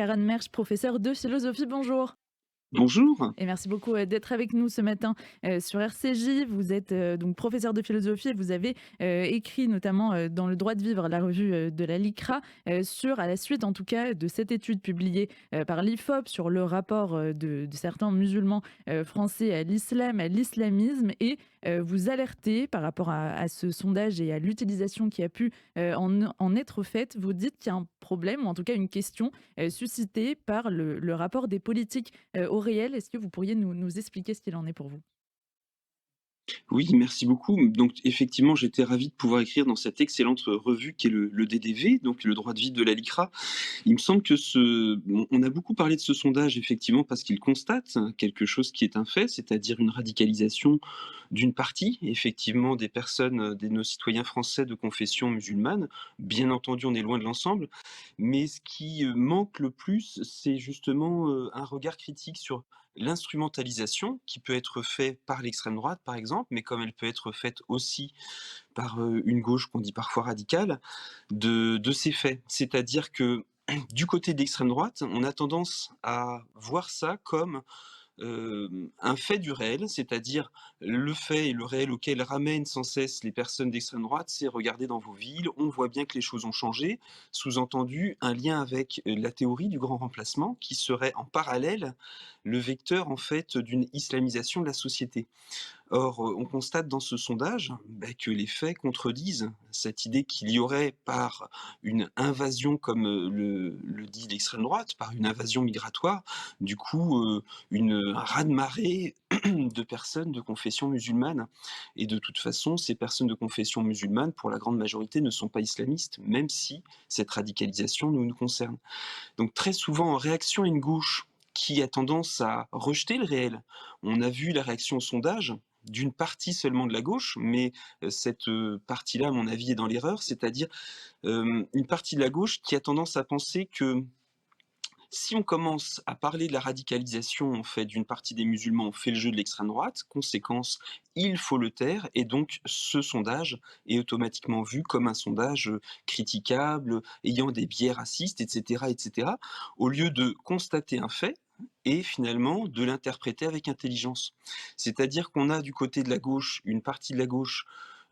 Karen Mersch, professeure de philosophie, bonjour. Bonjour. Et merci beaucoup d'être avec nous ce matin sur RCJ. Vous êtes donc professeur de philosophie et vous avez écrit notamment dans Le Droit de Vivre, la revue de la LICRA, à la suite en tout cas de cette étude publiée par l'IFOP sur le rapport de certains musulmans français à l'islam, à l'islamisme. Et vous alertez par rapport à ce sondage et à l'utilisation qui a pu en être faite. Vous dites qu'il y a un problème, ou en tout cas une question suscitée par le rapport des politiques au réel. Est-ce que vous pourriez nous expliquer ce qu'il en est pour vous? Oui, merci beaucoup. Donc effectivement, j'étais ravi de pouvoir écrire dans cette excellente revue qui est le DDV, donc le droit de vie de la LICRA. Il me semble que on a beaucoup parlé de ce sondage effectivement parce qu'il constate quelque chose qui est un fait, c'est-à-dire une radicalisation d'une partie effectivement des personnes, de nos citoyens français de confession musulmane. Bien entendu, on est loin de l'ensemble, mais ce qui manque le plus, c'est justement un regard critique sur l'instrumentalisation qui peut être faite par l'extrême droite, par exemple, mais comme elle peut être faite aussi par une gauche qu'on dit parfois radicale, de ces faits. C'est-à-dire que du côté de l'extrême droite, on a tendance à voir ça comme un fait du réel, c'est-à-dire le fait et le réel auquel ramènent sans cesse les personnes d'extrême droite, c'est regardez dans vos villes, on voit bien que les choses ont changé, sous-entendu un lien avec la théorie du grand remplacement qui serait en parallèle le vecteur en fait d'une islamisation de la société. Or, on constate dans ce sondage, que les faits contredisent cette idée qu'il y aurait par une invasion comme, le dit l'extrême droite, par une invasion migratoire, du coup, un raz-de-marée de personnes de confession musulmane et de toute façon, ces personnes de confession musulmane, pour la grande majorité, ne sont pas islamistes, même si cette radicalisation nous concerne. Donc très souvent, en réaction à une gauche qui a tendance à rejeter le réel, on a vu la réaction au sondage d'une partie seulement de la gauche, mais cette partie-là, à mon avis, est dans l'erreur, c'est-à-dire une partie de la gauche qui a tendance à penser que si on commence à parler de la radicalisation en fait d'une partie des musulmans, on fait le jeu de l'extrême droite. Conséquence, il faut le taire et donc ce sondage est automatiquement vu comme un sondage critiquable, ayant des biais racistes, etc., etc. Au lieu de constater un fait et finalement de l'interpréter avec intelligence. C'est-à-dire qu'on a du côté de la gauche, une partie de la gauche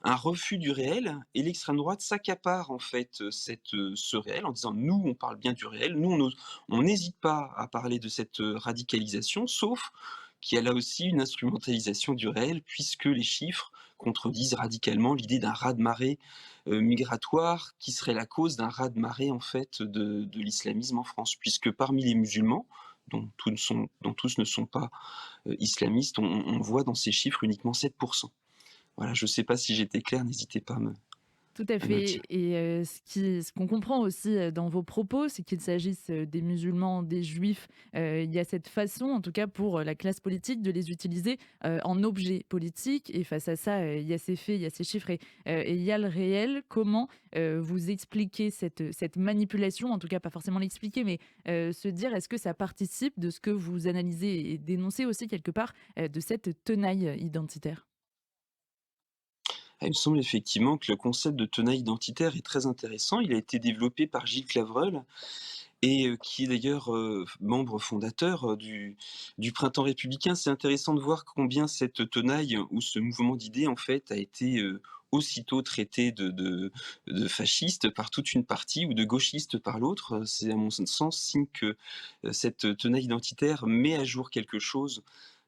un refus du réel et l'extrême droite s'accapare en fait ce réel en disant nous on parle bien du réel, nous on n'hésite pas à parler de cette radicalisation, sauf qu'il y a là aussi une instrumentalisation du réel puisque les chiffres contredisent radicalement l'idée d'un raz-de-marée migratoire qui serait la cause d'un raz-de-marée en fait de l'islamisme en France, puisque parmi les musulmans, dont tous ne sont pas islamistes, on voit dans ces chiffres uniquement 7%. Voilà, je ne sais pas si j'étais clair, n'hésitez pas Tout à à me le fait. dire. Et ce qu'on comprend aussi dans vos propos, c'est qu'il s'agisse des musulmans, des juifs. Il y a cette façon, en tout cas pour la classe politique, de les utiliser en objet politique. Et face à ça, il y a ces faits, il y a ces chiffres et il y a le réel. Comment vous expliquez cette manipulation, en tout cas pas forcément l'expliquer, mais se dire est-ce que ça participe de ce que vous analysez et dénoncez aussi quelque part de cette tenaille identitaire? Ah, il me semble effectivement que le concept de tenaille identitaire est très intéressant. Il a été développé par Gilles Clavreul et qui est d'ailleurs, membre fondateur, du Printemps républicain. C'est intéressant de voir combien cette tenaille ou ce mouvement d'idées, en fait, a été, aussitôt traité de fasciste par toute une partie ou de gauchiste par l'autre. C'est à mon sens signe que, cette tenaille identitaire met à jour quelque chose,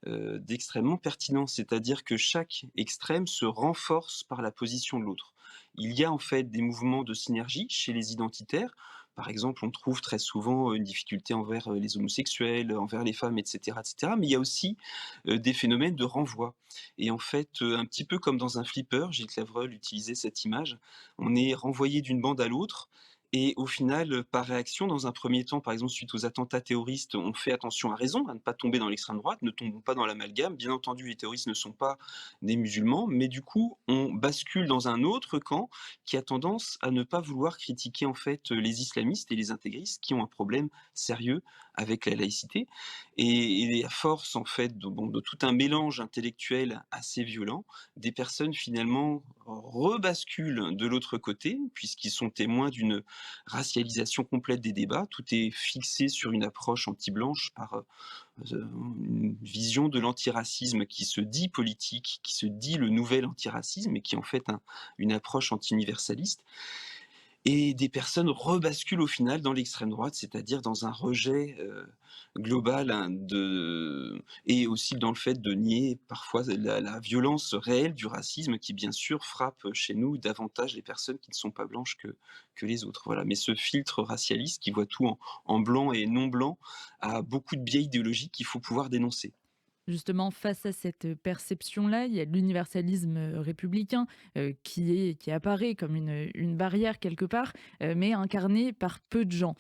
d'extrêmement pertinent. C'est-à-dire que chaque extrême se renforce par la position de l'autre. Il y a en fait des mouvements de synergie chez les identitaires. Par exemple, on trouve très souvent une difficulté envers les homosexuels, envers les femmes, etc., etc. Mais il y a aussi des phénomènes de renvoi. Et en fait, un petit peu comme dans un flipper, Gilles Clavreul utilisait cette image, on est renvoyé d'une bande à l'autre et au final, par réaction, dans un premier temps, par exemple, suite aux attentats terroristes, on fait attention à raison, à ne pas tomber dans l'extrême droite, ne tombons pas dans l'amalgame. Bien entendu, les terroristes ne sont pas des musulmans, mais du coup, on bascule dans un autre camp qui a tendance à ne pas vouloir critiquer en fait les islamistes et les intégristes qui ont un problème sérieux avec la laïcité. Et à force en fait de tout un mélange intellectuel assez violent, des personnes finalement rebasculent de l'autre côté, puisqu'ils sont témoins d'une racialisation complète des débats. Tout est fixé sur une approche anti-blanche par une vision de l'antiracisme qui se dit politique, qui se dit le nouvel antiracisme et qui est en fait une approche anti-universaliste. Et des personnes rebasculent au final dans l'extrême droite, c'est-à-dire dans un rejet global hein, et aussi dans le fait de nier parfois la violence réelle du racisme qui bien sûr frappe chez nous davantage les personnes qui ne sont pas blanches que les autres. Voilà. Mais ce filtre racialiste qui voit tout en blanc et non blanc a beaucoup de biais idéologiques qu'il faut pouvoir dénoncer. Justement, face à cette perception-là, il y a l'universalisme républicain qui apparaît comme une barrière quelque part, mais incarné par peu de gens.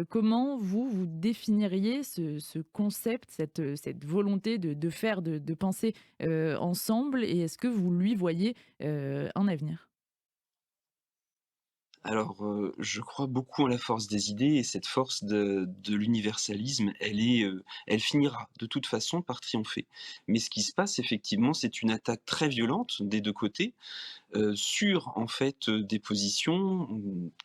Comment vous définiriez ce concept, cette volonté de faire, de penser ensemble, et est-ce que vous lui voyez un avenir? Alors, je crois beaucoup en la force des idées et cette force de l'universalisme, elle finira de toute façon par triompher. Mais ce qui se passe effectivement, c'est une attaque très violente des 2 côtés, sur en fait, des positions,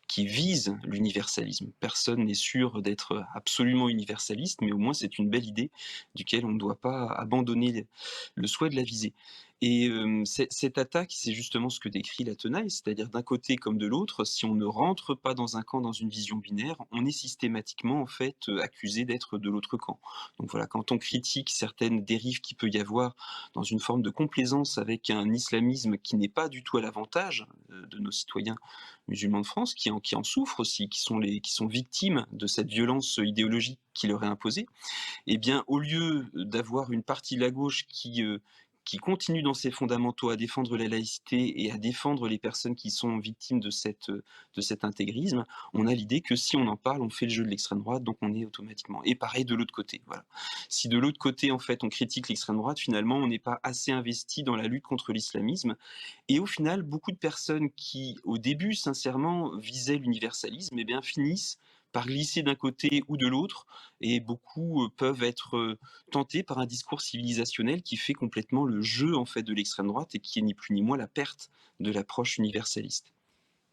qui visent l'universalisme. Personne n'est sûr d'être absolument universaliste, mais au moins c'est une belle idée duquel on ne doit pas abandonner le souhait de la viser. Et cette attaque, c'est justement ce que décrit la tenaille, c'est-à-dire d'un côté comme de l'autre, si on ne rentre pas dans un camp, dans une vision binaire, on est systématiquement en fait, accusé d'être de l'autre camp. Donc voilà, quand on critique certaines dérives qu'il peut y avoir dans une forme de complaisance avec un islamisme qui n'est pas du tout à l'avantage de nos citoyens musulmans de France, qui en souffrent aussi, qui sont victimes de cette violence idéologique qui leur est imposée, eh bien, au lieu d'avoir une partie de la gauche qui continue dans ses fondamentaux à défendre la laïcité et à défendre les personnes qui sont victimes de cet intégrisme, on a l'idée que si on en parle, on fait le jeu de l'extrême droite, donc on est automatiquement. Et pareil de l'autre côté. Voilà. Si de l'autre côté, en fait, on critique l'extrême droite, finalement, on n'est pas assez investi dans la lutte contre l'islamisme. Et au final, beaucoup de personnes qui, au début, sincèrement, visaient l'universalisme, eh bien, finissent par glisser d'un côté ou de l'autre, et beaucoup peuvent être tentés par un discours civilisationnel qui fait complètement le jeu en fait de l'extrême droite et qui est ni plus ni moins la perte de l'approche universaliste.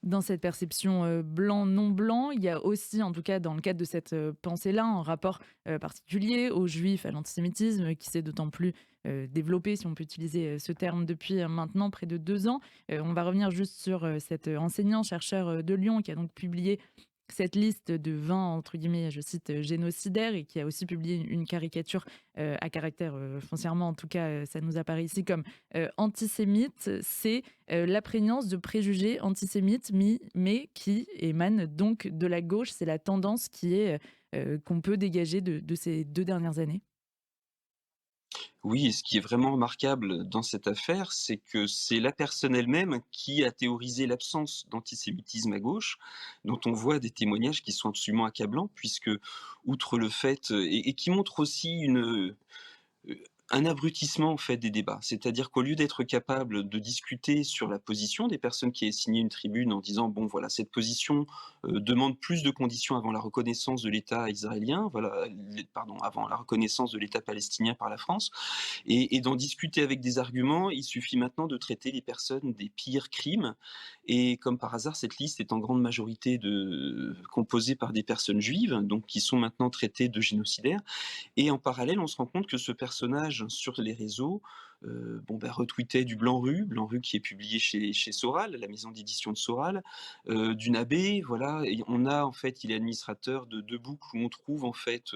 Dans cette perception blanc, non blanc, il y a aussi, en tout cas dans le cadre de cette pensée-là, un rapport particulier aux juifs, à l'antisémitisme, qui s'est d'autant plus développé, si on peut utiliser ce terme, depuis maintenant près de 2 ans. On va revenir juste sur cet enseignant-chercheur de Lyon qui a donc publié cette liste de 20, entre guillemets, je cite, génocidaires, et qui a aussi publié une caricature à caractère foncièrement, en tout cas, ça nous apparaît ici comme antisémite. C'est la prégnance de préjugés antisémites, mais qui émanent donc de la gauche. C'est la tendance qui est qu'on peut dégager de ces 2 dernières années. Oui, et ce qui est vraiment remarquable dans cette affaire, c'est que c'est la personne elle-même qui a théorisé l'absence d'antisémitisme à gauche, dont on voit des témoignages qui sont absolument accablants, puisque outre le fait, et qui montrent aussi un abrutissement en fait des débats. C'est-à-dire qu'au lieu d'être capable de discuter sur la position des personnes qui avaient signé une tribune en disant bon voilà cette position demande plus de conditions avant la reconnaissance de l'État israélien, voilà, pardon, avant la reconnaissance de l'État palestinien par la France, et d'en discuter avec des arguments, il suffit maintenant de traiter les personnes des pires crimes. Et comme par hasard, cette liste est en grande majorité composée par des personnes juives, donc qui sont maintenant traitées de génocidaires. Et en parallèle, on se rend compte que ce personnage sur les réseaux, retweetait du Blanc Rue qui est publié chez Soral, la maison d'édition de Soral, du Nabé, voilà. Et on a en fait, il est administrateur de 2 boucles où on trouve en fait,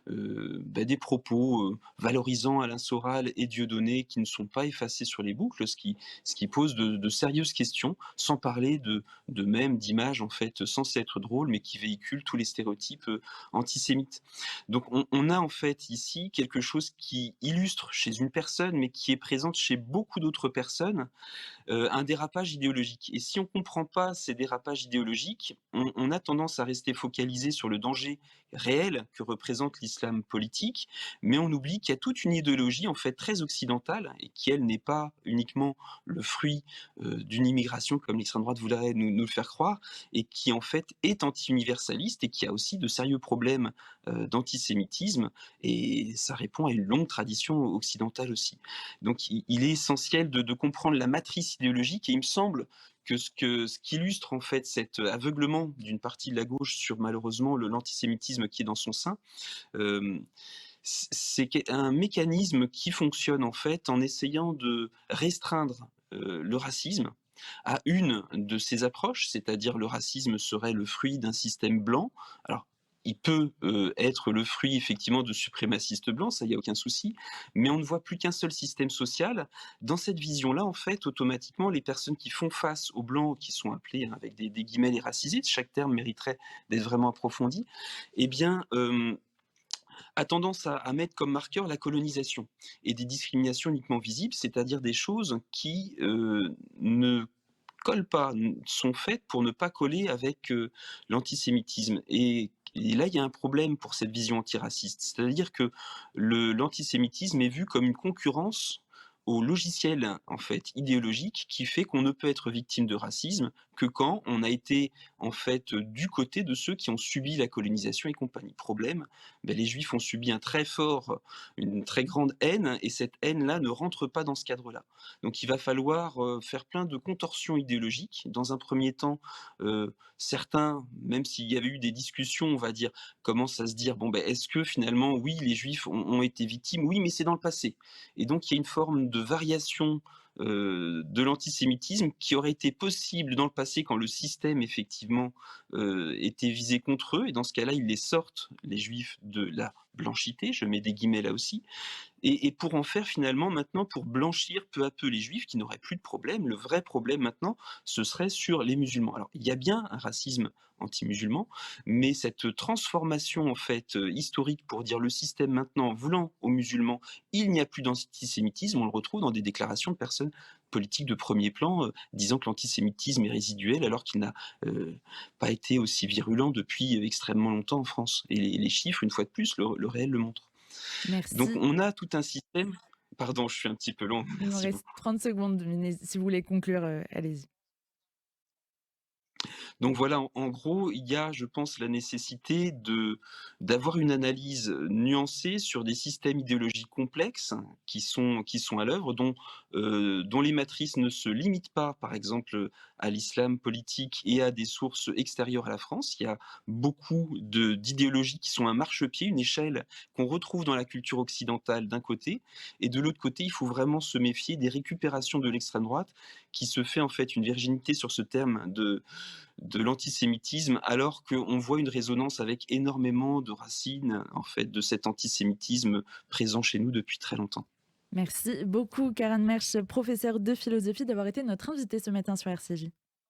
des propos, valorisant Alain Soral et Dieudonné qui ne sont pas effacés sur les boucles, ce qui pose de sérieuses questions, sans parler de mèmes, d'images en fait censées être drôles, mais qui véhiculent tous les stéréotypes, antisémites. Donc on a en fait ici quelque chose qui illustre chez une personne, mais qui est présente chez beaucoup d'autres personnes, un dérapage idéologique. Et si on ne comprend pas ces dérapages idéologiques, on a tendance à rester focalisé sur le danger réel que représente l'islam politique, mais on oublie qu'il y a toute une idéologie en fait très occidentale et qui elle n'est pas uniquement le fruit d'une immigration comme l'extrême droite voudrait nous le faire croire, et qui en fait est anti-universaliste et qui a aussi de sérieux problèmes d'antisémitisme, et ça répond à une longue tradition occidentale aussi. Donc il est essentiel de comprendre la matrice idéologique, et il me semble que ce qui illustre en fait cet aveuglement d'une partie de la gauche sur malheureusement l'antisémitisme qui est dans son sein, hem, c'est un mécanisme qui fonctionne en fait en essayant de restreindre, le racisme à une de ces approches, c'est-à-dire le racisme serait le fruit d'un système blanc. Alors, il peut, être le fruit effectivement de suprémacistes blancs, ça il y a aucun souci, mais on ne voit plus qu'un seul système social. Dans cette vision-là, en fait, automatiquement, les personnes qui font face aux blancs, qui sont appelés, hein, avec des guillemets, les racisés, chaque terme mériterait d'être vraiment approfondi, eh bien, a tendance à mettre comme marqueur la colonisation et des discriminations uniquement visibles, c'est-à-dire des choses qui, ne collent pas, sont faites pour ne pas coller avec, l'antisémitisme et là, il y a un problème pour cette vision antiraciste. C'est-à-dire que l'antisémitisme est vu comme une concurrence au logiciel, en fait, idéologique qui fait qu'on ne peut être victime de racisme que quand on a été, en fait, du côté de ceux qui ont subi la colonisation et compagnie. Problème, les Juifs ont subi une très grande haine et cette haine-là ne rentre pas dans ce cadre-là. Donc il va falloir, faire plein de contorsions idéologiques. Dans un premier temps, certains, même s'il y avait eu des discussions, on va dire, commencent à se dire: «Bon, est-ce que finalement, oui, les Juifs ont été victimes? Oui, mais c'est dans le passé». Et donc il y a une forme de variation, de l'antisémitisme qui aurait été possible dans le passé quand le système effectivement, était visé contre eux et dans ce cas-là, ils les sortent, les Juifs, de la «blanchité», je mets des guillemets là aussi, et pour en faire finalement maintenant pour blanchir peu à peu les juifs qui n'auraient plus de problème. Le vrai problème maintenant, ce serait sur les musulmans. Alors il y a bien un racisme anti-musulman, mais cette transformation en fait, historique pour dire le système maintenant voulant aux musulmans, il n'y a plus d'antisémitisme, on le retrouve dans des déclarations de personnes politiques de premier plan, disant que l'antisémitisme est résiduel alors qu'il n'a, pas été aussi virulent depuis, extrêmement longtemps en France et les chiffres, une fois de plus, le réel le montrent. Donc Merci. on a tout un système, pardon, je suis un petit peu long, Il nous merci reste beaucoup. 30 secondes, mais si vous voulez conclure, allez-y. Donc voilà, en gros, il y a, je pense, la nécessité d'avoir une analyse, nuancée sur des systèmes idéologiques complexes qui sont à l'œuvre, dont les matrices ne se limitent pas, par exemple, à l'islam politique et à des sources extérieures à la France. Il y a beaucoup d'idéologies qui sont un marchepied, une échelle qu'on retrouve dans la culture occidentale d'un côté et de l'autre côté, il faut vraiment se méfier des récupérations de l'extrême droite qui se fait en fait une virginité sur ce terme de l'antisémitisme, alors qu'on voit une résonance avec énormément de racines, en fait, de cet antisémitisme présent chez nous depuis très longtemps. Merci beaucoup, Karen Mersch, professeure de philosophie, d'avoir été notre invitée ce matin sur RCJ.